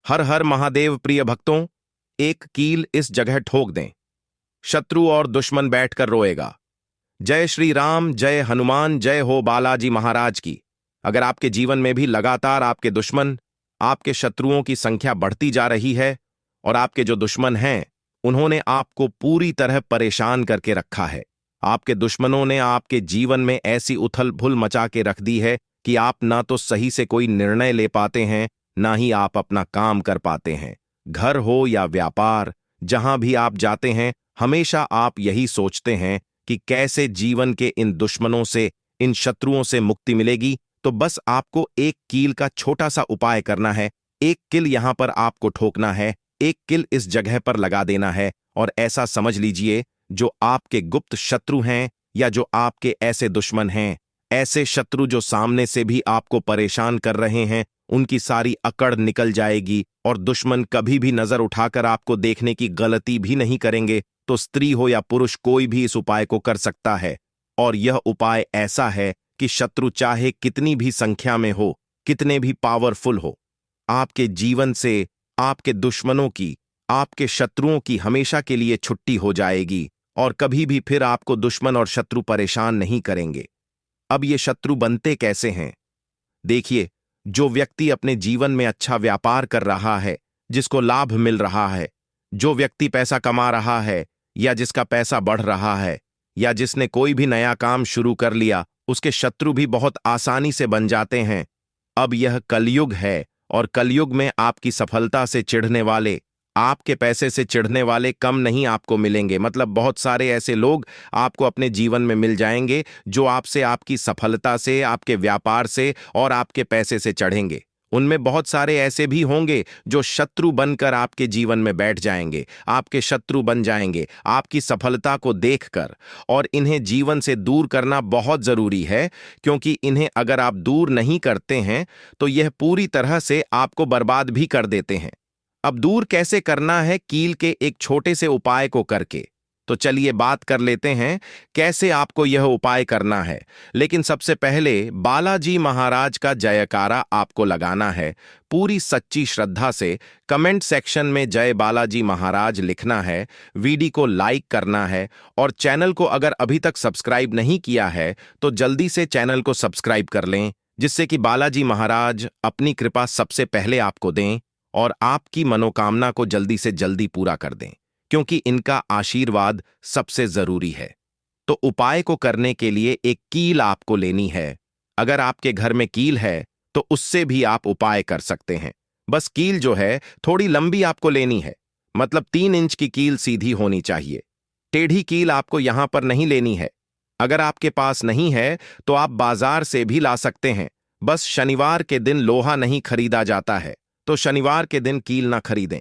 हर हर महादेव प्रिय भक्तों, एक कील इस जगह ठोक दें। शत्रु और दुश्मन बैठकर रोएगा। जय श्री राम, जय हनुमान, जय हो बालाजी महाराज की। अगर आपके जीवन में भी लगातार आपके दुश्मन, आपके शत्रुओं की संख्या बढ़ती जा रही है और आपके जो दुश्मन हैं उन्होंने आपको पूरी तरह परेशान करके रखा है, आपके दुश्मनों ने आपके जीवन में ऐसी उथल पुथल मचा के रख दी है कि आप ना तो सही से कोई निर्णय ले पाते हैं, ना ही आप अपना काम कर पाते हैं। घर हो या व्यापार, जहां भी आप जाते हैं हमेशा आप यही सोचते हैं कि कैसे जीवन के इन दुश्मनों से, इन शत्रुओं से मुक्ति मिलेगी। तो बस आपको एक कील का छोटा सा उपाय करना है। एक किल यहां पर आपको ठोकना है, एक किल इस जगह पर लगा देना है और ऐसा समझ लीजिए जो आपके गुप्त शत्रु हैं या जो आपके ऐसे दुश्मन हैं, ऐसे शत्रु जो सामने से भी आपको परेशान कर रहे हैं, उनकी सारी अकड़ निकल जाएगी और दुश्मन कभी भी नजर उठाकर आपको देखने की गलती भी नहीं करेंगे। तो स्त्री हो या पुरुष, कोई भी इस उपाय को कर सकता है। और यह उपाय ऐसा है कि शत्रु चाहे कितनी भी संख्या में हो, कितने भी पावरफुल हो, आपके जीवन से आपके दुश्मनों की, आपके शत्रुओं की हमेशा के लिए छुट्टी हो जाएगी और कभी भी फिर आपको दुश्मन और शत्रु परेशान नहीं करेंगे। अब ये शत्रु बनते कैसे हैं? देखिए, जो व्यक्ति अपने जीवन में अच्छा व्यापार कर रहा है, जिसको लाभ मिल रहा है, जो व्यक्ति पैसा कमा रहा है या जिसका पैसा बढ़ रहा है या जिसने कोई भी नया काम शुरू कर लिया, उसके शत्रु भी बहुत आसानी से बन जाते हैं। अब यह कलयुग है और कलयुग में आपकी सफलता से चिढ़ने वाले, आपके पैसे से चिढ़ने वाले कम नहीं आपको मिलेंगे। मतलब बहुत सारे ऐसे लोग आपको अपने जीवन में मिल जाएंगे जो आपसे, आपकी सफलता से, आपके व्यापार से और आपके पैसे से चढ़ेंगे। उनमें बहुत सारे ऐसे भी होंगे जो शत्रु बनकर आपके जीवन में बैठ जाएंगे, आपके शत्रु बन जाएंगे आपकी सफलता को देखकर। और इन्हें जीवन से दूर करना बहुत जरूरी है, क्योंकि इन्हें अगर आप दूर नहीं करते हैं तो यह पूरी तरह से आपको बर्बाद भी कर देते हैं। अब दूर कैसे करना है कील के एक छोटे से उपाय को करके, तो चलिए बात कर लेते हैं कैसे आपको यह उपाय करना है। लेकिन सबसे पहले बालाजी महाराज का जयकारा आपको लगाना है। पूरी सच्ची श्रद्धा से कमेंट सेक्शन में जय बालाजी महाराज लिखना है, वीडियो को लाइक करना है और चैनल को अगर अभी तक सब्सक्राइब नहीं किया है तो जल्दी से चैनल को सब्सक्राइब कर लें, जिससे कि बालाजी महाराज अपनी कृपा सबसे पहले आपको दें और आपकी मनोकामना को जल्दी से जल्दी पूरा कर दें, क्योंकि इनका आशीर्वाद सबसे जरूरी है। तो उपाय को करने के लिए एक कील आपको लेनी है। अगर आपके घर में कील है तो उससे भी आप उपाय कर सकते हैं। बस कील जो है थोड़ी लंबी आपको लेनी है, मतलब 3 इंच की कील सीधी होनी चाहिए। टेढ़ी कील आपको यहां पर नहीं लेनी है। अगर आपके पास नहीं है तो आप बाजार से भी ला सकते हैं। बस शनिवार के दिन लोहा नहीं खरीदा जाता है, तो शनिवार के दिन कील ना खरीदें।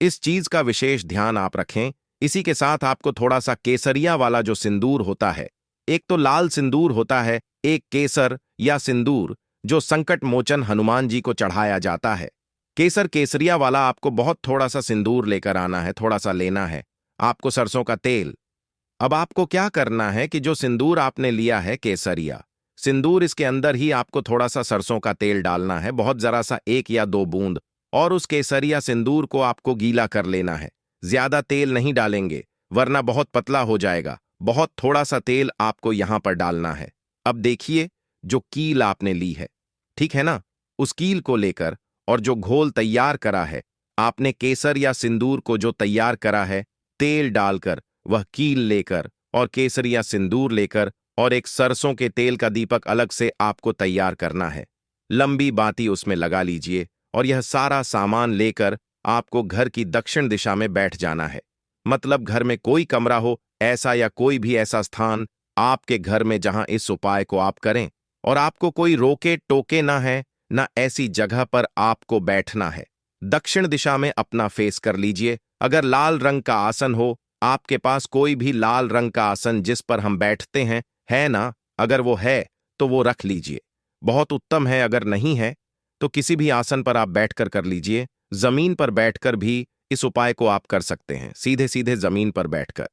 इस चीज का विशेष ध्यान आप रखें। इसी के साथ आपको थोड़ा सा केसरिया वाला जो सिंदूर होता है, एक तो लाल सिंदूर होता है, एक केसर या सिंदूर जो संकट मोचन हनुमान जी को चढ़ाया जाता है। केसर केसरिया वाला आपको बहुत थोड़ा सा सिंदूर लेकर आना है, थोड़ा सा लेना है। आपको सरसों का तेल। अब आपको क्या करना है कि जो सिंदूर आपने लिया है केसरिया सिंदूर, इसके अंदर ही आपको थोड़ा सा सरसों का तेल डालना है, बहुत जरा सा 1 या 2 बूंद। और उस केसरिया सिंदूर को आपको गीला कर लेना है। ज्यादा तेल नहीं डालेंगे वरना बहुत पतला हो जाएगा। बहुत थोड़ा सा तेल आपको यहां पर डालना है। अब देखिए, जो कील आपने ली है, ठीक है ना, उस कील को लेकर और जो घोल तैयार करा है, आपने केसर या सिंदूर को जो तैयार करा है, तेल डालकर वह कील लेकर और केसरिया सिंदूर लेकर और एक सरसों के तेल का दीपक अलग से आपको तैयार करना है। लंबी बाती उसमें लगा लीजिए और यह सारा सामान लेकर आपको घर की दक्षिण दिशा में बैठ जाना है। मतलब घर में कोई कमरा हो ऐसा, या कोई भी ऐसा स्थान आपके घर में जहां इस उपाय को आप करें और आपको कोई रोके टोके ना है, ना ऐसी जगह पर आपको बैठना है। दक्षिण दिशा में अपना फेस कर लीजिए। अगर लाल रंग का आसन हो, आपके पास कोई भी लाल रंग का आसन जिस पर हम बैठते हैं, है ना, अगर वो है तो वो रख लीजिए, बहुत उत्तम है। अगर नहीं है तो किसी भी आसन पर आप बैठकर कर लीजिए। जमीन पर बैठकर भी इस उपाय को आप कर सकते हैं, सीधे सीधे जमीन पर बैठकर।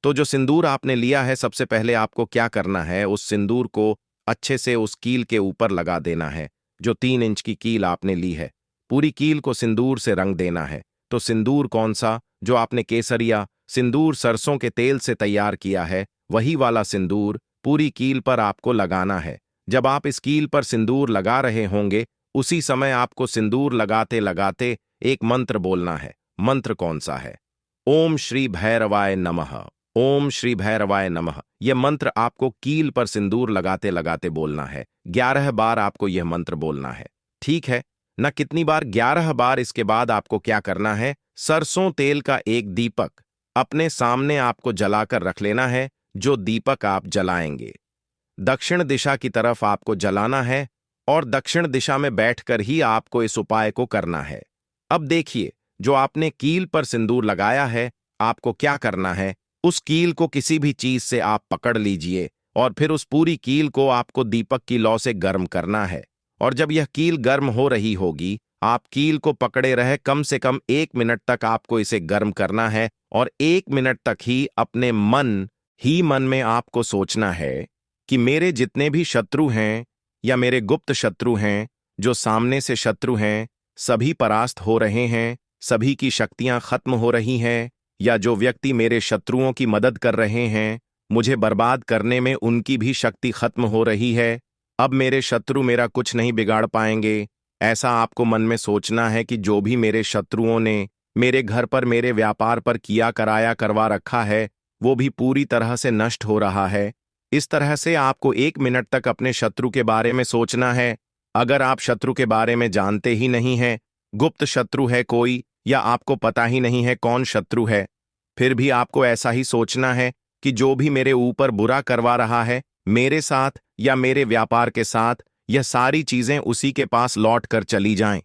तो जो सिंदूर आपने लिया है, सबसे पहले आपको क्या करना है, उस सिंदूर को अच्छे से उस कील के ऊपर लगा देना है, जो 3 इंच की कील आपने ली है। पूरी कील को सिंदूर से रंग देना है। तो सिंदूर कौन सा? जो आपने केसरिया सिंदूर सरसों के तेल से तैयार किया है, वही वाला सिंदूर पूरी कील पर आपको लगाना है। जब आप इस कील पर सिंदूर लगा रहे होंगे, उसी समय आपको सिंदूर लगाते लगाते एक मंत्र बोलना है। मंत्र कौन सा है? ओम श्री भैरवाय नमः। ओम श्री भैरवाय नमः। यह मंत्र आपको कील पर सिंदूर लगाते लगाते बोलना है। 11 बार आपको यह मंत्र बोलना है। ठीक है न? कितनी बार? 11 बार। इसके बाद आपको क्या करना है? सरसों तेल का एक दीपक अपने सामने आपको जलाकर रख लेना है। जो दीपक आप जलाएंगे दक्षिण दिशा की तरफ आपको जलाना है, और दक्षिण दिशा में बैठकर ही आपको इस उपाय को करना है। अब देखिए, जो आपने कील पर सिंदूर लगाया है, आपको क्या करना है? उस कील को किसी भी चीज से आप पकड़ लीजिए, और फिर उस पूरी कील को आपको दीपक की लौ से गर्म करना है। और जब यह कील गर्म हो रही होगी, आप कील को पकड़े रहे कम से कम 1 मिनट तक आपको इसे गर्म करना है। और 1 मिनट तक ही अपने मन में आपको सोचना है कि मेरे जितने भी शत्रु हैं या मेरे गुप्त शत्रु हैं, जो सामने से शत्रु हैं, सभी परास्त हो रहे हैं, सभी की शक्तियां खत्म हो रही हैं, या जो व्यक्ति मेरे शत्रुओं की मदद कर रहे हैं, मुझे बर्बाद करने में उनकी भी शक्ति खत्म हो रही है। अब मेरे शत्रु मेरा कुछ नहीं बिगाड़ पाएंगे। ऐसा आपको मन में सोचना है कि जो भी मेरे शत्रुओं ने मेरे घर पर, मेरे व्यापार पर किया कराया करवा रखा है, वो भी पूरी तरह से नष्ट हो रहा है। इस तरह से आपको 1 मिनट तक अपने शत्रु के बारे में सोचना है। अगर आप शत्रु के बारे में जानते ही नहीं हैं, गुप्त शत्रु है कोई, या आपको पता ही नहीं है कौन शत्रु है, फिर भी आपको ऐसा ही सोचना है कि जो भी मेरे ऊपर बुरा करवा रहा है, मेरे साथ या मेरे व्यापार के साथ, यह सारी चीजें उसी के पास लौट कर चली जाएं।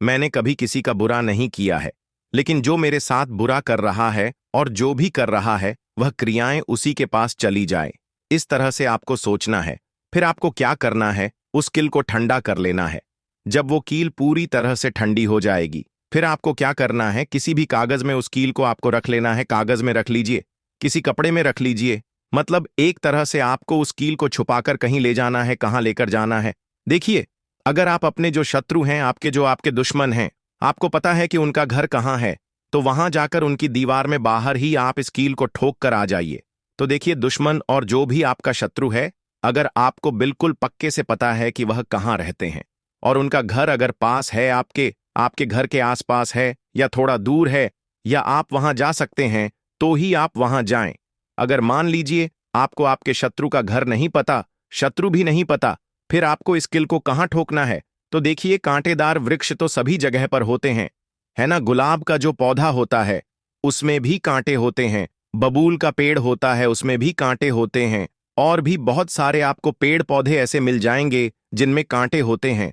मैंने कभी किसी का बुरा नहीं किया है, लेकिन जो मेरे साथ बुरा कर रहा है और जो भी कर रहा है, वह क्रियाएं उसी के पास चली जाए। इस तरह से आपको सोचना है। फिर आपको क्या करना है? उस कील को ठंडा कर लेना है। जब वो कील पूरी तरह से ठंडी हो जाएगी, फिर आपको क्या करना है? किसी भी कागज में उस कील को आपको रख लेना है। कागज में रख लीजिए, किसी कपड़े में रख लीजिए। मतलब एक तरह से आपको उस कील को छुपाकर कहीं ले जाना है। कहां लेकर जाना है? देखिए, अगर आप अपने जो शत्रु हैं, आपके दुश्मन हैं, आपको पता है कि उनका घर कहां है, तो वहां जाकर उनकी दीवार में बाहर ही आप इस कील को ठोक कर आ जाइए। तो देखिए, दुश्मन और जो भी आपका शत्रु है, अगर आपको बिल्कुल पक्के से पता है कि वह कहां रहते हैं, और उनका घर अगर पास है, आपके घर के आसपास है या थोड़ा दूर है, या आप वहां जा सकते हैं, तो ही आप वहां जाएं। अगर मान लीजिए आपको आपके शत्रु का घर नहीं पता, शत्रु भी नहीं पता, फिर आपको इस कील को कहां ठोकना है? तो देखिए, कांटेदार वृक्ष तो सभी जगह पर होते हैं, है ना? गुलाब का जो पौधा होता है, उसमें भी कांटे होते हैं। बबूल का पेड़ होता है, उसमें भी कांटे होते हैं। और भी बहुत सारे आपको पेड़ पौधे ऐसे मिल जाएंगे जिनमें कांटे होते हैं।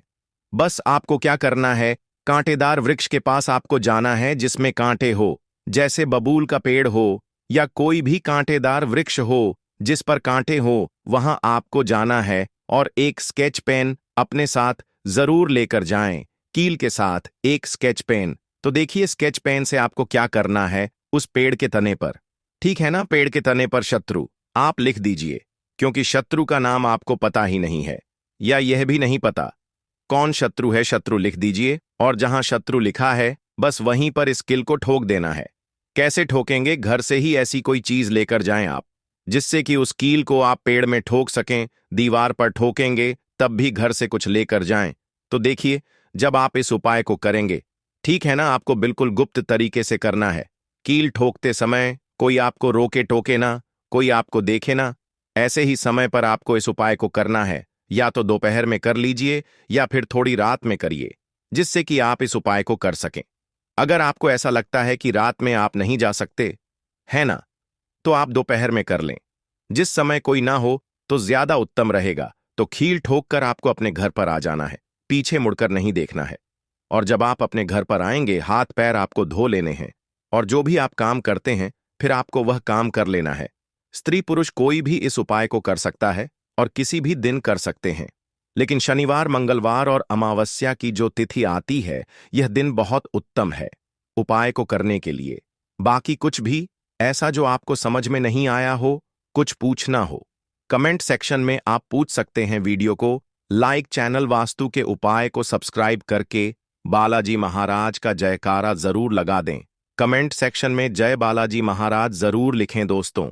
बस आपको क्या करना है? कांटेदार वृक्ष के पास आपको जाना है जिसमें कांटे हो, जैसे बबूल का पेड़ हो या कोई भी कांटेदार वृक्ष हो जिस पर कांटे हो, वहां आपको जाना है। और एक स्केच पेन अपने साथ जरूर लेकर जाएं, कील के साथ एक स्केच पेन। तो देखिए, स्केच पेन से आपको क्या करना है? उस पेड़ के तने पर, ठीक है ना, पेड़ के तने पर शत्रु आप लिख दीजिए, क्योंकि शत्रु का नाम आपको पता ही नहीं है, या यह भी नहीं पता कौन शत्रु है। शत्रु लिख दीजिए, और जहां शत्रु लिखा है, बस वहीं पर इस कील को ठोक देना है। कैसे ठोकेंगे? घर से ही ऐसी कोई चीज लेकर जाएं आप, जिससे कि उस कील को आप पेड़ में ठोक सकें। दीवार पर ठोकेंगे तब भी घर से कुछ लेकर जाएं। तो देखिए, जब आप इस उपाय को करेंगे, ठीक है ना, आपको बिल्कुल गुप्त तरीके से करना है। कील ठोकते समय कोई आपको रोके टोके ना, कोई आपको देखे ना। ऐसे ही समय पर आपको इस उपाय को करना है। या तो दोपहर में कर लीजिए या फिर थोड़ी रात में करिए, जिससे कि आप इस उपाय को कर सकें। अगर आपको ऐसा लगता है कि रात में आप नहीं जा सकते, है ना, तो आप दोपहर में कर लें। जिस समय कोई ना हो तो ज्यादा उत्तम रहेगा। तो कील ठोक कर आपको अपने घर पर आ जाना है, पीछे मुड़कर नहीं देखना है। और जब आप अपने घर पर आएंगे, हाथ पैर आपको धो लेने हैं, और जो भी आप काम करते हैं, फिर आपको वह काम कर लेना है। स्त्री पुरुष कोई भी इस उपाय को कर सकता है, और किसी भी दिन कर सकते हैं। लेकिन शनिवार, मंगलवार और अमावस्या की जो तिथि आती है, यह दिन बहुत उत्तम है उपाय को करने के लिए। बाकी कुछ भी ऐसा जो आपको समझ में नहीं आया हो, कुछ पूछना हो, कमेंट सेक्शन में आप पूछ सकते हैं। वीडियो को लाइक, चैनल वास्तु के उपाय को सब्सक्राइब करके बालाजी महाराज का जयकारा जरूर लगा दें। कमेंट सेक्शन में जय बालाजी महाराज जरूर लिखें दोस्तों।